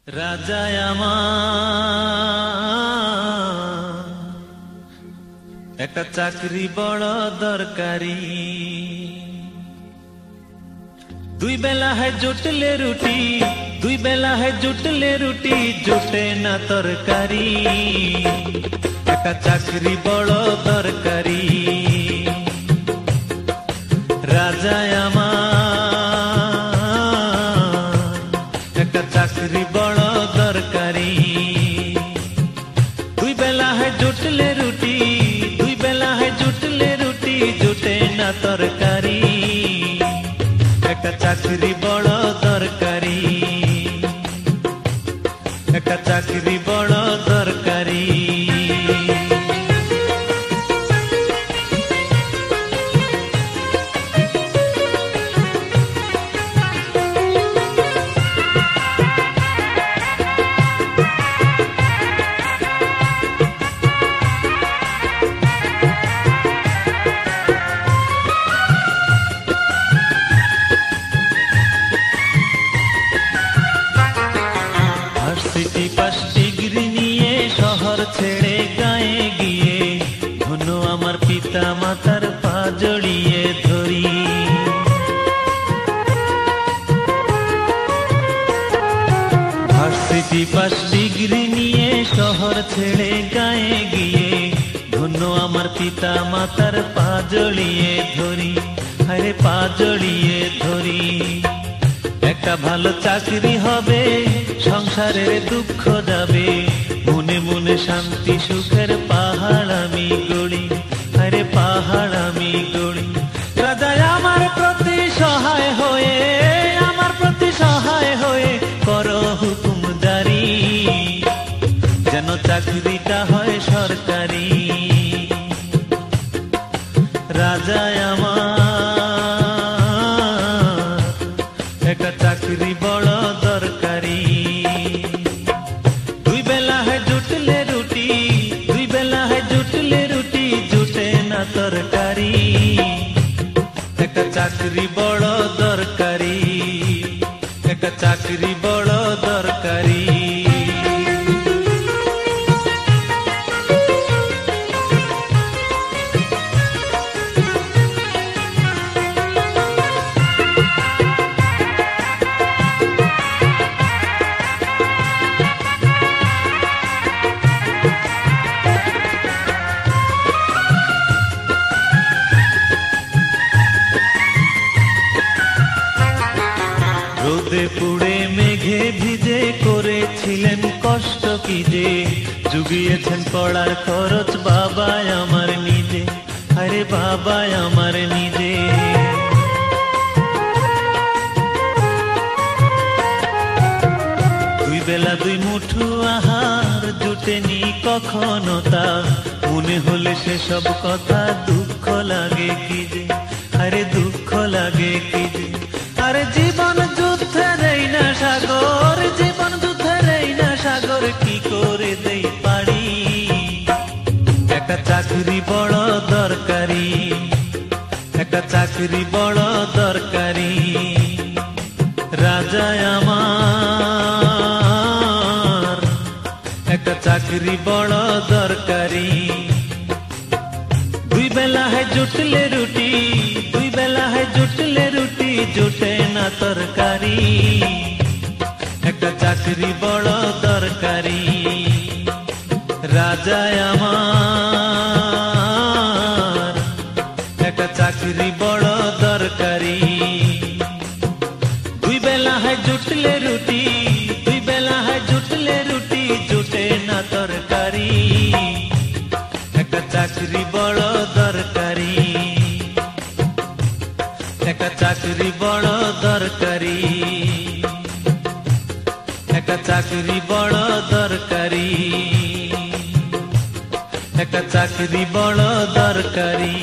রাজায় আমার একটা চাকরি বড় দরকারি। দুই বেলা है জুটলে রুটি, দুই বেলা है জুটলে রুটি, জুটে না তরকারি। একটা চাকরি বড় দরকারি। রাজায় আমার একটা চাকরি বড় দরকারি। দুই বেলা है জুটলে রুটি, দুই বেলা है জুটলে রুটি, জুটে না তরকারি। একটা চাকরি বড় দরকারি, একটা চাকরি বড় দরকারি। ভার্সিটি পাস ডিগ্রি নিয়ে শহর ছেড়ে গায়ে গিয়ে ধন্য আমার পিতা মাতার পা জড়িয়ে ধরি। ভার্সিটি পাস ডিগ্রি নিয়ে শহর ছেড়ে গায়ে গিয়ে ধন্য আমার পিতা মাতার পা জড়িয়ে ধরি। আরে পা জড়িয়ে ধরি। একটা ভালো চাকরি হবে, সংসারের দুঃখ যাবে, মনে মনে শান্তি সুখের পাহাড় আমি গড়ি। আরে পাহাড় আমি গড়ি। রাজায় আমার প্রতি সহায় হয়ে, আমার প্রতি সহায় হয়ে করো হুকুম জারি, যেন চাকরিটা হয় সরকারি। রাজায় আমার একটা চাকরি বড় দরকারি। দুই বেলা है জুটলে রুটি, দুই বেলা है জুটলে রুটি, জুটে না তরকারি। একটা চাকরি বড় দরকারি, একটা চাকরি বড় দরকারি। রোদে পুড়ে মেঘে ভিজে করেছিলেন কষ্ট কি যে, জুগিয়েছেন পড়ার খরচ বাবা আমার নিজে। আরে বাবা আমার নিজে। দুই বেলা দুই মুঠো আহার জুটেনি কখনো তা, মনে হলে সেসব কথা দুঃখ লাগে কি যে। আরে দুঃখ লাগে কি যে। আরে জীবন যুদ্ধের এই না সাগর, জীবন যুদ্ধের এই না সাগর, কি করে দেই পারি। একটা চাকরি বড় দরকারি, একটা চাকরি বড় দরকারি। রাজায় আমার একটা চাকরি বড় দরকারি। দুই বেলা है জুটলে রুটি, দুই বেলা है জুটলে রুটি, জুটে না তরকারি। একটা চাকরি বড় দরকারি। রাজায় আমার একটা চাকরি বড় দরকারি। দুই বেলা है জুটলে রুটি, দুই বেলা है জুটলে রুটি, জুটে না তরকারি। একটা চাকরি বড় দরকারি, একটা চাকরি বড় দরকারি, একটা চাকরি বড় দরকারি, একটা চাকরি বড় দরকারি।